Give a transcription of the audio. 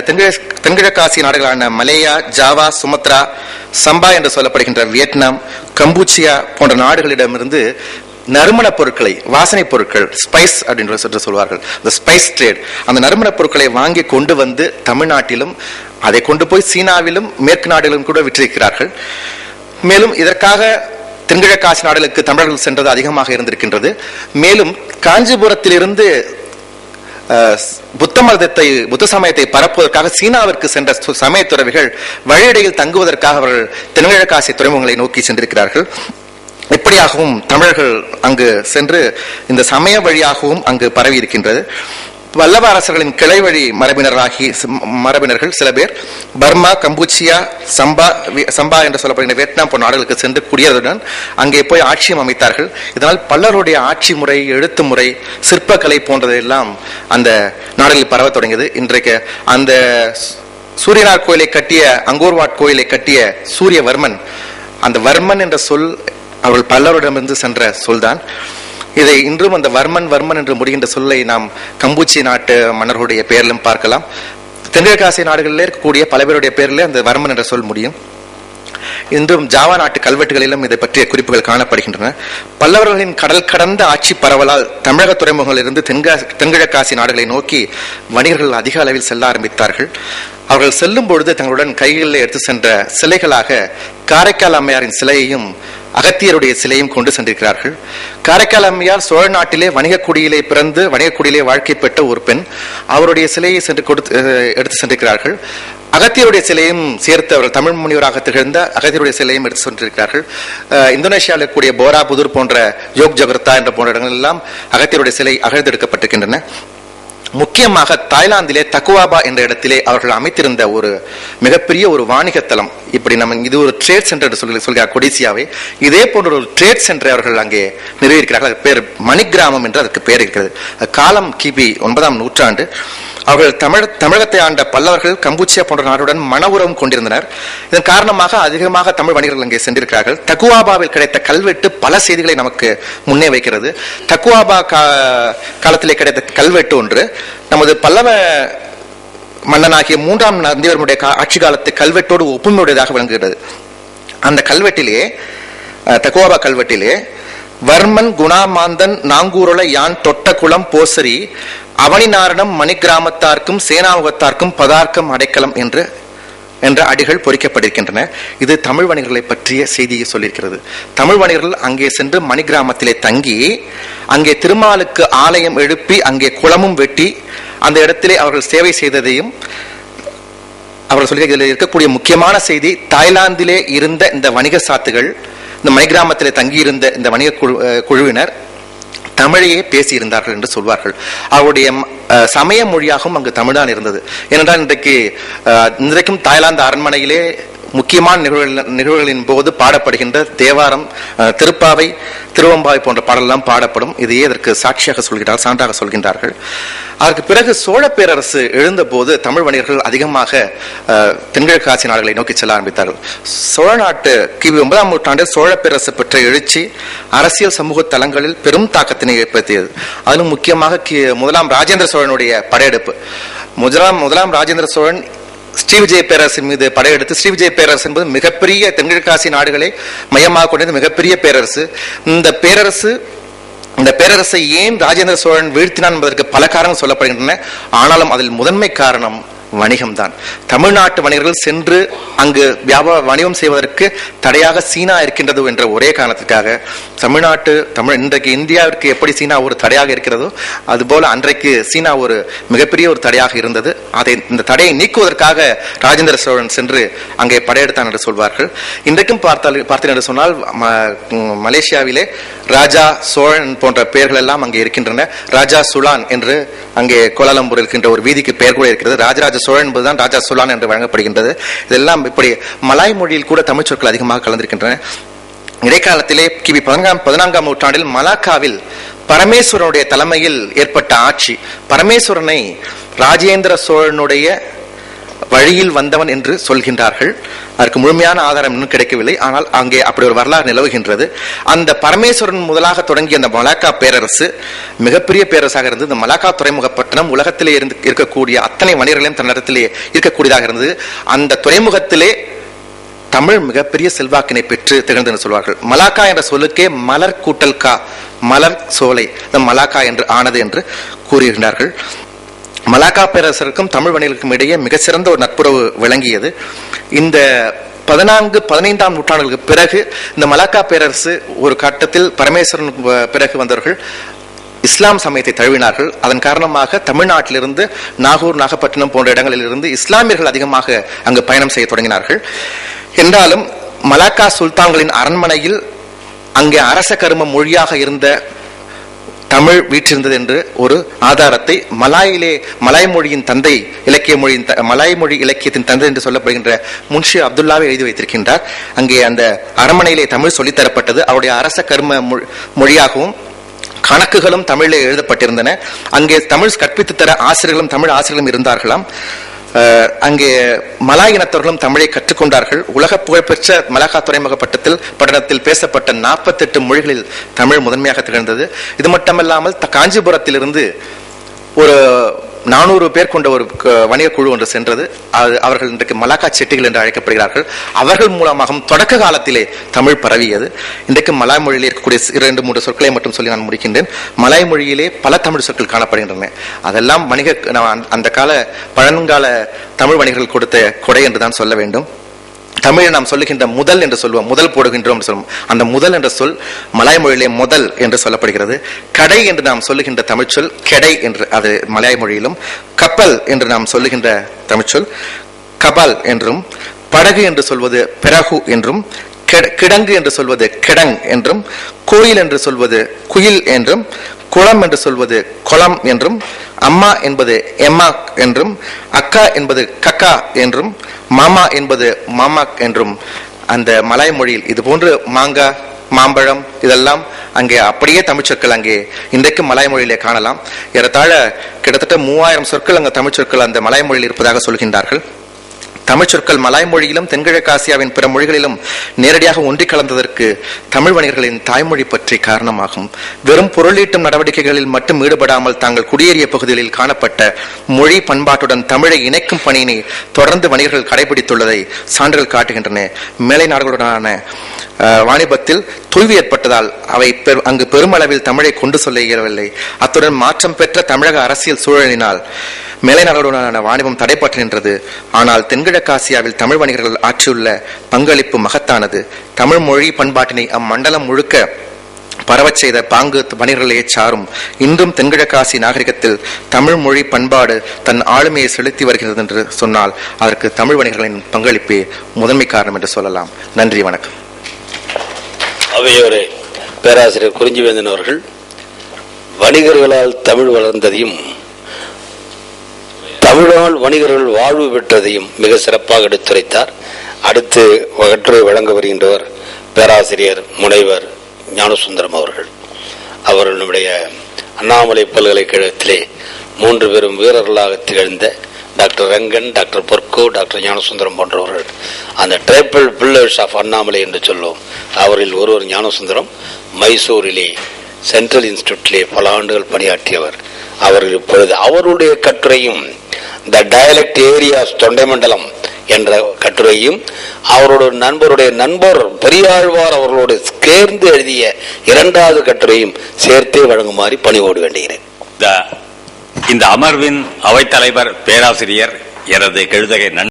தென்கிழக்காசிய நாடுகளான Malaya, Java, Sumatra, சம்பா என்று சொல்லப்படுகின்ற வியட்நாம், கம்பூச்சியா போன்ற நாடுகளிடமிருந்து நறுமண பொருட்களை, வாசனை பொருட்கள், ஸ்பைஸ் அப்படின்னு சொல்வார்கள், இந்த ஸ்பைஸ் ட்ரேட், அந்த நறுமண பொருட்களை வாங்கி கொண்டு வந்து தமிழ்நாட்டிலும் அதை கொண்டு போய் சீனாவிலும் மேற்கு நாடுகளிலும் கூட விற்றிருக்கிறார்கள். மேலும் இதற்காக தென்கிழக்காசி நாடுகளுக்கு தமிழர்கள் சென்றது அதிகமாக இருந்திருக்கின்றது. மேலும் காஞ்சிபுரத்திலிருந்து புத்த சமயத்தை பரப்புவதற்காக சீனாவிற்கு சென்ற சமய துறவிகள் வழியிடையில் தங்குவதற்காக அவர்கள் தென்கிழக்காசிய துறைமுகங்களை நோக்கி சென்றிருக்கிறார்கள். இப்படியாகவும் தமிழர்கள் அங்கு சென்று இந்த சமய வழியாகவும் அங்கு பரவி இருக்கின்றது. வல்லவ அரசர்களின் கிளை வழி மரபினர்கள் சில பேர் பர்மா, கம்பூச்சியா, சம்பா என்று சொல்லப்படுகிற வியட்நாம் போன்ற நாடுகளுக்கு சென்று குடியேறுடன் அங்கே போய் ஆட்சியும் அமைத்தார்கள். இதனால் பலருடைய ஆட்சி முறை, எழுத்து முறை, சிற்பக்கலை போன்றதெல்லாம் அந்த நாடுகளில் பரவ தொடங்கியது. இன்றைக்கு அந்த சூரியனார் கோயிலை கட்டிய, அங்கோர்வாட் கோயிலை கட்டிய சூரியவர்மன், அந்த வர்மன் என்ற சொல் அவர்கள் பலரிடமிருந்து சென்ற சொல்தான். இதை இன்றும் அந்த வர்மன் என்று முடிகின்ற சொல்லை நாம் கம்பூச்சி நாட்டு மன்னர்களுடைய பெயரிலும் பார்க்கலாம். தென்கிழக்காசிய நாடுகளில் இருக்கக்கூடிய பல பேருடைய பெயரிலே அந்த வர்மன் என்ற சொல் முடியும். இன்றும் ஜாவா நாட்டு கல்வெட்டுகளிலும் இதை பற்றிய குறிப்புகள் காணப்படுகின்றன. பல்லவர்களின் கடல் கடந்த ஆட்சி பரவலால் தமிழக துறைமுகங்களிலிருந்து தென்கிழக்காசிய நாடுகளை நோக்கி வணிகர்கள் அதிக அளவில் செல்ல ஆரம்பித்தார்கள். அவர்கள் செல்லும் பொழுது தங்களுடன் கைகளில் எடுத்து சென்ற சிலைகளாக காரைக்கால் அம்மையாரின் சிலையையும் அகத்தியருடைய சிலையும் கொண்டு சென்றிருக்கிறார்கள். காரைக்கால் அம்மையார் சோழ நாட்டிலே வணிகக்குடியிலே பிறந்து வணிகக்குடியிலே வாழ்க்கை பெற்ற ஒரு பெண். அவருடைய சிலையை எடுத்து சென்றிருக்கிறார்கள். அகத்தியருடைய சிலையும் சேர்த்து அவர்கள் தமிழ் முனிவராக திகழ்ந்த அகத்தியருடைய சிலையும் எடுத்து சென்றிருக்கிறார்கள். இந்தோனேஷியாவில் இருக்கக்கூடிய போரா புதூர் போன்ற யோக் ஜகர்த்தா என்ற போன்ற இடங்கள் எல்லாம் அகத்தியருடைய சிலை அகழ்ந்தெடுக்கப்பட்டிருக்கின்றன. முக்கியமாக தாய்லாந்திலே தக்குவாபா என்ற இடத்திலே அவர்கள் அமைத்திருந்த ஒரு மிகப்பெரிய ஒரு வாணிகத்தலம், இப்படி நம்ம இது ஒரு ட்ரேட் சென்டர் என்று சொல்கிறார் கொடிசியாவை, இதே போன்ற ஒரு ட்ரேட் சென்டரை அவர்கள் அங்கே நிறுவியிருக்கிறார்கள். அது பேர் மணிகிராமம் என்று அதற்கு பேர் இருக்கிறது. காலம் கிபி 9ஆம் நூற்றாண்டு. அவர்கள் தமிழகத்தை ஆண்ட பல்லவர்கள் கம்பூச்சியா போன்ற நாடுடன் மன உறவும் கொண்டிருந்தனர். இதன் காரணமாக அதிகமாக தமிழ் வணிகர்கள் அங்கே சென்றிருக்கிறார்கள். தக்குவாபாவில் கிடைத்த கல்வெட்டு பல செய்திகளை நமக்கு முன்னே வைக்கிறது. தக்குவாபா காலத்திலே கிடைத்த கல்வெட்டு ஒன்று நமது பல்லவ மன்னனாகிய 3ஆம் நந்திவர்மனுடைய ஆட்சி காலத்து கல்வெட்டோடு ஒப்புமையுடையதாக விளங்குகிறது. அந்த கல்வெட்டிலே, தக்குவாபா கல்வெட்டிலே, வர்மன் குணாமாந்தன் நாங்கூருள யான் தொட்ட குளம் போசரி அவனி நாரணம் மணிகிராமத்தார்க்கும் சேனாமுகத்தார்க்கும் பதார்க்கம் அடைக்கலம் என்ற அடிகள் பொறிக்கப்பட்டிருக்கின்றன. இது தமிழ் வணிகர்களை பற்றிய செய்தியை சொல்லியிருக்கிறது. தமிழ் வணிகர்கள் அங்கே சென்று மணிகிராமத்திலே தங்கி அங்கே திருமாலுக்கு ஆலயம் எழுப்பி அங்கே குளமும் வெட்டி அந்த இடத்திலே அவர்கள் சேவை செய்ததையும் அவர்கள் சொல்லி இதில் இருக்கக்கூடிய முக்கியமான செய்தி, தாய்லாந்திலே இருந்த இந்த வணிக சாத்துகள், இந்த மணிகிராமத்திலே தங்கியிருந்த இந்த வணிக குழுவினர் தமிழையே பேசியிருந்தார்கள் என்று சொல்வார்கள். அவருடைய சமய மொழியாகவும் அங்கு தமிழ்தான் இருந்தது. ஏனென்றால் இன்றைக்கும் தாய்லாந்து அரண்மனையிலே முக்கியமான நிகழ்வுகளின் போது பாடப்படுகின்ற தேவாரம், திருப்பாவை, திருவம்பாவை போன்ற பாடலாம் பாடப்படும். இதையே இதற்கு சாட்சியாக சொல்கிறார்கள், சான்றாக சொல்கின்றார்கள். அதற்கு பிறகு சோழ பேரரசு எழுந்த போது தமிழ் வணிகர்கள் அதிகமாக தென்கிழக்கு ஆசிய நாடுகளை நோக்கி செல்ல ஆரம்பித்தார்கள். சோழ நாட்டு கிபி 9ஆம் நூற்றாண்டில் சோழ பேரரசு பெற்ற எழுச்சி அரசியல் சமூக தளங்களில் பெரும் தாக்கத்தினை ஏற்படுத்தியது. அதிலும் முக்கியமாக முதலாம் ராஜேந்திர சோழனுடைய படையெடுப்பு. முதலாம் ராஜேந்திர சோழன் ஸ்ரீவிஜய பேரரசின் மீது படையெடுத்து, ஸ்ரீவிஜய பேரரசு என்பது மிகப்பெரிய தென்கிழக்காசிய நாடுகளை மையமாக கொண்டது மிகப்பெரிய பேரரசு. இந்த பேரரசை ஏன் ராஜேந்திர சோழன் வீழ்த்தினான் என்பதற்கு பல காரணங்கள் சொல்லப்படுகின்றன. ஆனாலும் அதில் முதன்மை காரணம் வணிகம்தான். தமிழ்நாட்டு வணிகர்கள் சென்று அங்கு வணிகம் செய்வதற்கு தடையாக சீனா இருக்கின்றது என்ற ஒரே காரணத்திற்காக இன்றைக்கு இந்தியாவிற்கு எப்படி சீனா ஒரு தடையாக இருக்கிறதோ அதுபோல அன்றைக்கு சீனா ஒரு மிகப்பெரிய ஒரு தடையாக இருந்தது. இந்த தடையை நீக்குவதற்காக ராஜேந்திர சோழன் சென்று அங்கே படையெடுத்தான் என்று சொல்வார்கள். இன்றைக்கும் பார்த்தேன் என்று சொன்னால் மலேசியாவிலே ராஜா சோழன் போன்ற பெயர்கள் எல்லாம் அங்கே இருக்கின்றன. ராஜா சுலான் என்று அங்கே கோலாலம்பூர் இருக்கின்ற ஒரு வீதிக்கு பெயர் கூட இருக்கிறது. ராஜராஜ சோழன் என்பதுதான் ராஜா சுலான் என்று வழங்கப்படுகின்றது. இதெல்லாம் இப்படி மலாய் மொழியில் கூட தமிழ் சொற்கள் அதிகமாக கலந்திருக்கின்றன. இடைக்காலத்திலே கிபி 14ஆம் நூற்றாண்டில் மலாக்காவில் பரமேஸ்வரனுடைய தலைமையில் ஏற்பட்ட ஆட்சி, பரமேஸ்வரனை ராஜேந்திர சோழனுடைய வழியில் வந்தவன் என்று சொல்கின்றார்கள். அதற்கு முழுமையான ஆதாரம் இன்னும் கிடைக்கவில்லை. ஆனால் அங்கே அப்படி ஒரு வரலாறு நிலவுகின்றது. அந்த பரமேஸ்வரன் முதலாக தொடங்கிய அந்த மலாக்கா பேரரசு மிகப்பெரிய பேரரசாக இருந்தது. இந்த மலாக்கா துறைமுகப்பட்டினம் உலகத்திலே இருக்கக்கூடிய அத்தனை வணிகர்களையும் தன்னிடத்திலே இருக்கக்கூடியதாக இருந்தது. அந்த துறைமுகத்திலே தமிழ் மிகப்பெரிய செல்வாக்கினை பெற்று திகழ்ந்து சொல்வார்கள். மலாக்கா என்ற சொல்லுக்கே மலர் கூட்டல் கா, மலர் சோலை, மலாக்கா என்று ஆனது என்று கூறுகின்றார்கள். மலாக்கா பேரரசருக்கும் தமிழ் வணிகர்களுக்கும் இடையே மிக சிறந்த ஒரு நட்புறவு விளங்கியது. இந்த 14-15ஆம் நூற்றாண்டுகளுக்கு பிறகு இந்த மலாக்கா பேரரசு ஒரு கட்டத்தில் பரமேஸ்வரன் பிறகு வந்தவர்கள் இஸ்லாம் சமயத்தை தழுவினார்கள். அதன் காரணமாக தமிழ்நாட்டிலிருந்து நாகூர், நாகப்பட்டினம் போன்ற இடங்களில் இருந்து இஸ்லாமியர்கள் அதிகமாக அங்கு பயணம் செய்ய தொடங்கினார்கள். என்றாலும் மலாக்கா சுல்தான்களின் அரண்மனையில் அங்கே அரச கரும மொழியாக இருந்த தமிழ் வீற்றிருந்தது என்று ஒரு ஆதாரத்தை மலாய் மொழியின் தந்தை, மலாய் மொழி இலக்கியத்தின் தந்தை என்று சொல்லப்படுகின்ற முன்ஷி அப்துல்லாவை எழுதி வைத்திருக்கின்றார். அங்கே அந்த அரண்மனையிலே தமிழ் சொல்லித்தரப்பட்டது. அவருடைய அரச கர்ம மொழியாகவும் கணக்குகளும் தமிழில் எழுதப்பட்டிருந்தன. அங்கே தமிழ் கற்பித்து தர ஆசிரியர்களும் தமிழ் ஆசிரியர்களும் இருந்தார்களாம். அங்கே மலாய் இனத்தவர்களும் தமிழை கற்றுக்கொண்டார்கள். உலக புகழ்பெற்ற மலாக்கா துறைமுக பட்டணத்தில் பேசப்பட்ட 48 மொழிகளில் தமிழ் முதன்மையாக திகழ்ந்தது. இது மட்டுமல்லாமல் காஞ்சிபுரத்திலிருந்து ஒரு 400 பேர் கொண்ட ஒரு வணிக குழு ஒன்று சென்றது. அவர்கள் இன்றைக்கு மலாக்கா செட்டிகள் என்று அழைக்கப்படுகிறார்கள். அவர்கள் மூலமாகவும் தொடக்க காலத்திலே தமிழ் பரவியது. இன்றைக்கு மலாய் மொழியிலே இருக்கக்கூடிய 2-3 சொற்களை மட்டும் சொல்லி நான் முடிக்கின்றேன். மலாய் மொழியிலே பல தமிழ் சொற்கள் காணப்படுகின்றன. அதெல்லாம் அந்த கால பழங்கால தமிழ் வணிகர்கள் கொடுத்த கொடை என்றுதான் சொல்ல வேண்டும். தமிழில் நாம் சொல்லுகின்ற முதல் என்று சொல்லுவோம், முதல் போடுகின்றோம் சொல்லுவோம். அந்த முதல் என்ற சொல் மலாய் மொழியிலே முதல் என்று சொல்லப்படுகிறது. கடை என்று நாம் சொல்லுகின்ற தமிழ்ச்சொல் கெடை என்று அது மலாய் மொழியிலும், கப்பல் என்று நாம் சொல்லுகின்ற தமிழ்ச்சொல் கபால் என்றும், படகு என்று சொல்வது பெரகு என்றும், கிடங்கு என்று சொல்வது கெடங் என்றும், கோயில் என்று சொல்வது குயில் என்றும், குளம் என்று சொல்வது கொளம் என்றும், அம்மா என்பது எம்மா என்றும், அக்கா என்பது கக்கா என்றும், மாமா என்பது மாமாக் என்றும் அந்த மலாய் மொழியில் இது போன்று மாங்காய், மாம்பழம் இதெல்லாம் அங்கே அப்படியே தமிழ் சொற்கள் அங்கே இன்றைக்கு மலாய் மொழியிலே காணலாம். ஏறத்தாழ கிட்டத்தட்ட 3000 சொற்கள் அங்கே தமிழ் சொற்கள் அந்த மலாய் மொழியில் இருப்பதாக சொல்கின்றார்கள். தமிழ் சொற்கள் மலாய் மொழியிலும் தென்கிழக்கு ஆசியாவின் பிற மொழிகளிலும் நேரடியாக ஒன்றி கலந்ததற்கு தமிழ் வணிகர்களின் தாய்மொழி பற்றி காரணமாகும். வெறும் பொருளீட்டும் நடவடிக்கைகளில் மட்டும் ஈடுபடாமல் தாங்கள் குடியேறிய பகுதிகளில் காணப்பட்ட மொழி பண்பாட்டுடன் தமிழை இணைக்கும் பணியினை தொடர்ந்து வணிகர்கள் கடைபிடித்துள்ளதை சான்றுகள் காட்டுகின்றன. மேலை நாடுகளுடனான வாணிபத்தில் தொய்வு ஏற்பட்டதால் அவை அங்கு பெருமளவில் தமிழை கொண்டு சொல்ல இயலவில்லை. அத்துடன் மாற்றம் பெற்ற தமிழக அரசியல் சூழலினால் மேலை நாடுகளுடனான வாணிபம் தடைப்பட்டு நின்றது. ஆனால் தென்கிழக்கு ஆசியாவில் தமிழ் வணிகர்கள் ஆற்றியுள்ள பங்களிப்பு மகத்தானது. தமிழ் மொழி பண்பாட்டினை அம்மண்டலம் முழுக்க பரவச் செய்த பாங்கு வணிகர்களையே சாரும். இன்றும் தென்கிழக்கு ஆசிய நாகரிகத்தில் தமிழ் மொழி பண்பாடு தன் ஆளுமையை செலுத்தி வருகிறது என்று சொன்னால் அதற்கு தமிழ் வணிகர்களின் பங்களிப்பே முதன்மை காரணம் என்று சொல்லலாம். நன்றி, வணக்கம். அவையோரே, பேராசிரியர் குறிஞ்சிவேந்தன் அவர்கள் வணிகர்களால் தமிழ் வளர்ந்ததையும் தமிழால் வணிகர்கள் வாழ்வு பெற்றதையும் மிக சிறப்பாக எடுத்துரைத்தார். அடுத்து கட்டுரை வழங்க வருகின்றவர் பேராசிரியர் முனைவர் ஞானசுந்தரம் அவர்கள். அவர்கள் நம்முடைய அண்ணாமலை பல்கலைக்கழகத்திலே 3 பேரும் வீரர்களாக திகழ்ந்த doctor Rangan, doctor Porko, doctor Gnanasundaram போன்றவர்கள் அந்த ட்ரைபிள் பில்லர்ஸ் ஆஃப் அண்ணாமலை என்று சொல்லுவோம். அவரில் ஒருவர் ஞானசுந்தரம். மைசூரிலே சென்ட்ரல் இன்ஸ்டிடியூட்டிலே பல ஆண்டுகள் பணியாற்றியவர். அவர்கள் இப்பொழுது அவருடைய கட்டுரையும் த டயலெக்ட் ஏரியாஸ் தொண்டைமண்டலம் என்ற கட்டுரையும் அவருடைய நண்பர் பெரியாழ்வார் அவர்களோடு சேர்ந்து எழுதிய 2வது கட்டுரையும் சேர்த்தே வழங்குமாறு பணிவோடு வேண்டுகிறேன். இந்த அமர்வின் அவைத்தலைவர் பேராசிரியர் எனது கெழுதகை